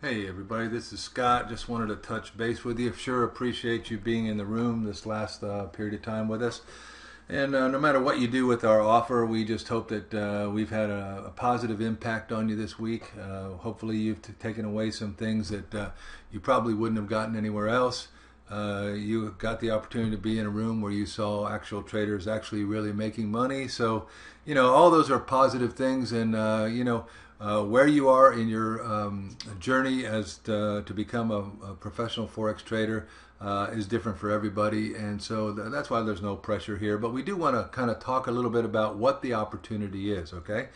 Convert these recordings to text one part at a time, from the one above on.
Hey everybody, this is Scott. Just wanted to touch base with you. Sure appreciate you being in the room this last period of time with us. And no matter what you do with our offer, we just hope that we've had a positive impact on you this week. Hopefully you've taken away some things that you probably wouldn't have gotten anywhere else. You got the opportunity to be in a room where you saw actual traders actually really making money. So, all those are positive things. And, where you are in your journey as to become a professional Forex trader is different for everybody. And so that's why there's no pressure here. But we do want to kind of talk a little bit about what the opportunity is, okay?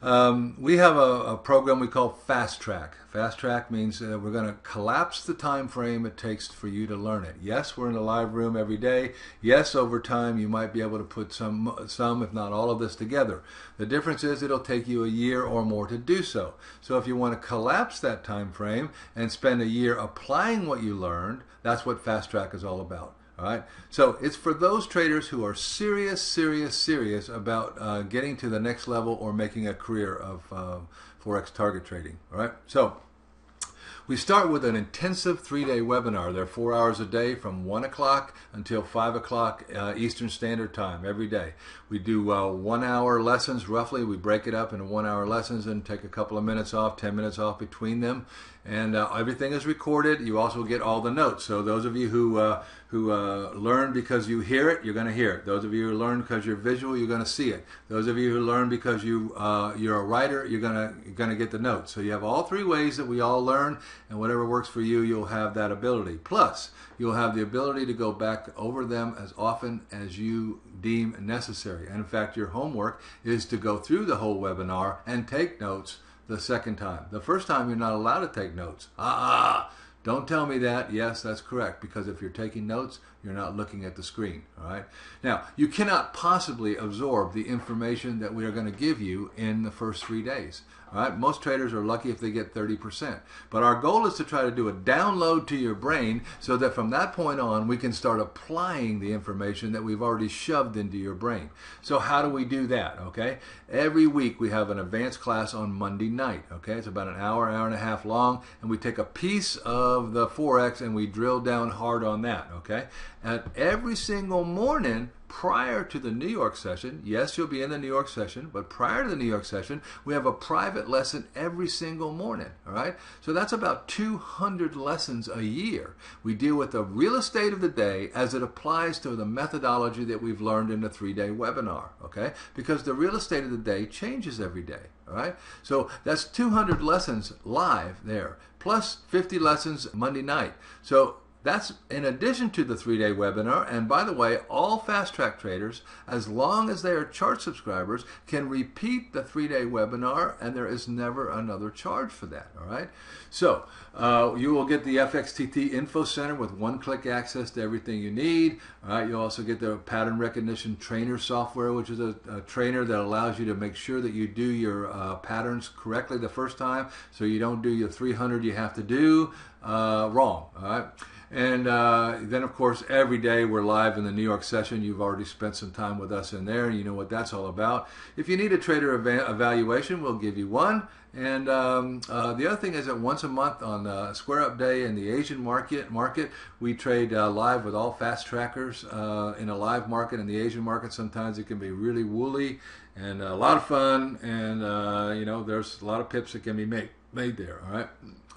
We have a program we call Fast Track. Fast Track means we're going to collapse the time frame it takes for you to learn it. Yes, we're in a live room every day. Yes, over time you might be able to put some if not all of this together. The difference is it'll take you a year or more to do so. So if you want to collapse that time frame and spend a year applying what you learned, that's what Fast Track is all about. All right, so it's for those traders who are serious about getting to the next level or making a career of Forex target trading. All right, so we start with an intensive 3-day webinar. They're 4 hours a day from 1 o'clock until 5 o'clock Eastern Standard Time every day. We do 1 hour lessons roughly. We break it up into 1 hour lessons and take a couple of minutes off, 10 minutes off between them. And everything is recorded. You also get all the notes. So those of you who learn because you hear it, you're going to hear it. Those of you who learn because you're visual, you're going to see it. Those of you who learn because you're a writer, you're going to get the notes. So you have all three ways that we all learn, and whatever works for you, you'll have that ability. Plus, you'll have the ability to go back over them as often as you deem necessary. And in fact, your homework is to go through the whole webinar and take notes the second time. The first time, you're not allowed to take notes. Don't tell me that. Yes, that's correct, because if you're taking notes, you're not looking at the screen. All right. Now, you cannot possibly absorb the information that we are going to give you in the first 3 days. All right. Most traders are lucky if they get 30%. But our goal is to try to do a download to your brain so that from that point on, we can start applying the information that we've already shoved into your brain. So how do we do that? Okay. Every week we have an advanced class on Monday night. Okay. It's about an hour and a half long, and we take a piece of the Forex and we drill down hard on that. Okay. And every single morning prior to the New York session, yes, you'll be in the New York session, but prior to the New York session, we have a private lesson every single morning, all right? So that's about 200 lessons a year. We deal with the real estate of the day as it applies to the methodology that we've learned in the 3-day webinar, okay? Because the real estate of the day changes every day, all right? So that's 200 lessons live there, plus 50 lessons Monday night. So that's in addition to the 3-day webinar. And by the way, all Fast Track traders, as long as they are chart subscribers, can repeat the 3-day webinar, and there is never another charge for that. All right. So you will get the FXTT Info Center with one-click access to everything you need. All right. You'll also get the pattern recognition trainer software, which is a trainer that allows you to make sure that you do your patterns correctly the first time, so you don't do your 300 you have to do wrong. All right. And then, of course, every day we're live in the New York session. You've already spent some time with us in there. You know what that's all about. If you need a trader evaluation, we'll give you one. And the other thing is that once a month on Square Up Day in the Asian market, we trade live with all fast trackers in a live market. In the Asian market, sometimes it can be really woolly and a lot of fun. And, there's a lot of pips that can be made there, all right?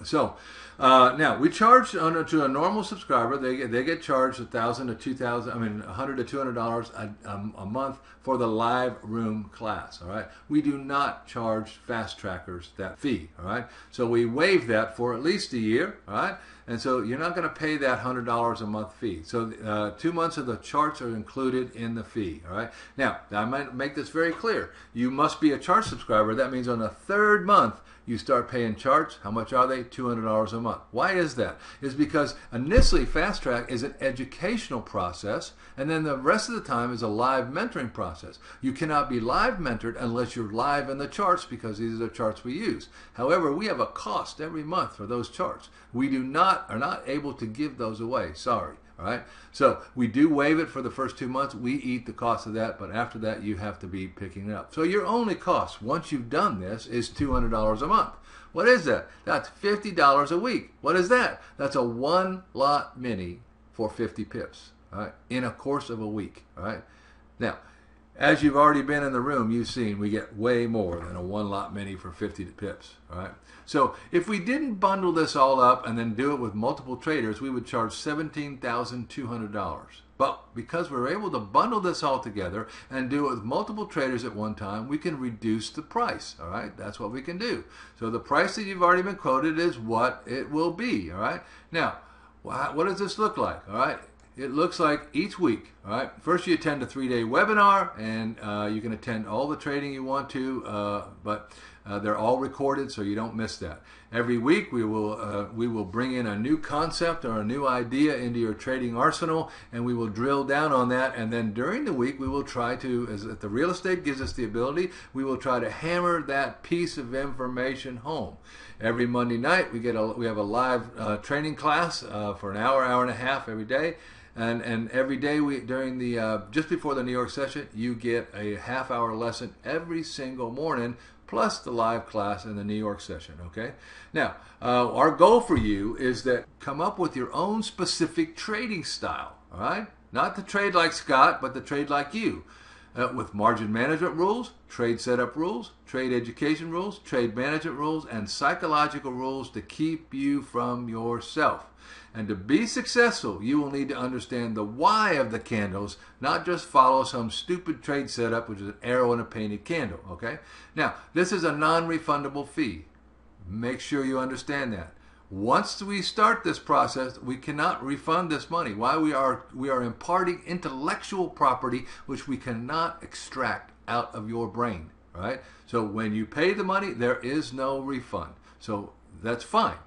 So now we charge to a normal subscriber. They get charged $1,000 to $2,000. $100 to $200 a month for the live room class. All right. We do not charge fast trackers that fee. All right. So we waive that for at least a year. All right. And so you're not going to pay that $100 a month fee. So 2 months of the charts are included in the fee. All right. Now I might make this very clear. You must be a chart subscriber. That means on the 3rd month you start paying charts. How much are they? $200 a month. Why is that? It's because initially Fast Track is an educational process, and then the rest of the time is a live mentoring process. You cannot be live mentored unless you're live in the charts, because these are the charts we use. However, we have a cost every month for those charts. We are not able to give those away. Sorry. All right. So we do waive it for the first 2 months. We eat the cost of that, but after that, you have to be picking it up. So your only cost once you've done this is $200 a month. What is that? That's $50 a week. What is that? That's a one lot mini for 50 pips, all right, in a course of a week, all right? Now, as you've already been in the room, you've seen we get way more than a one lot mini for 50 pips, all right? So if we didn't bundle this all up and then do it with multiple traders, we would charge $17,200. But because we're able to bundle this all together and do it with multiple traders at one time, we can reduce the price, all right? That's what we can do. So the price that you've already been quoted is what it will be, all right? Now, what does this look like, all right? It looks like each week, all right? First, you attend a 3-day webinar, and you can attend all the trading you want to, but they're all recorded, so you don't miss that. Every week, we will bring in a new concept or a new idea into your trading arsenal, and we will drill down on that. And then during the week, we will try to, as the real estate gives us the ability, we will try to hammer that piece of information home. Every Monday night, we have a live training class for an hour, hour and a half every day. And every day during the just before the New York session, you get a half-hour lesson every single morning, plus the live class in the New York session. Okay. Now, our goal for you is that come up with your own specific trading style. All right, not to trade like Scott, but to trade like you. With margin management rules, trade setup rules, trade education rules, trade management rules, and psychological rules to keep you from yourself. And to be successful, you will need to understand the why of the candles, not just follow some stupid trade setup, which is an arrow and a painted candle, okay? Now, this is a non-refundable fee. Make sure you understand that. Once we start this process, we cannot refund this money. Why? We are imparting intellectual property which we cannot extract out of your brain, right? So when you pay the money, there is no refund. So that's fine.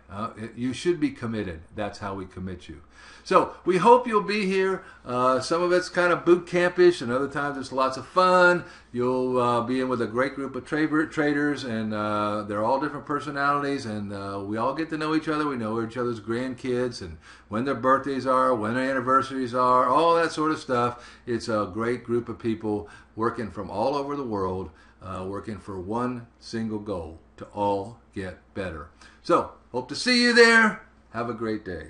You should be committed. That's how we commit you. So we hope you'll be here. Some of it's kind of boot campish, and other times it's lots of fun. You'll be in with a great group of traders, and they're all different personalities, and we all get to know each other. We know each other's grandkids, and when their birthdays are, when their anniversaries are, all that sort of stuff. It's a great group of people working from all over the world, working for one single goal, to all get better. So, hope to see you there. Have a great day.